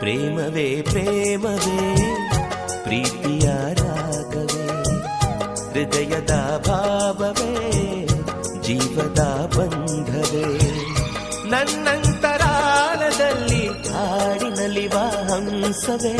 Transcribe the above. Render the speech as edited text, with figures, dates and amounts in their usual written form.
ಪ್ರೇಮವೇ ಪ್ರೇಮವೇ ಪ್ರೀತಿಯ ರಾಗವೇ ಹೃದಯದ ಭಾವವೇ ಜೀವದ ಬಂಧವೇ ನನ್ನಂತರಾಳದಲ್ಲಿ ಹಾಡಿನಲಿವ ಹಂಸವೇ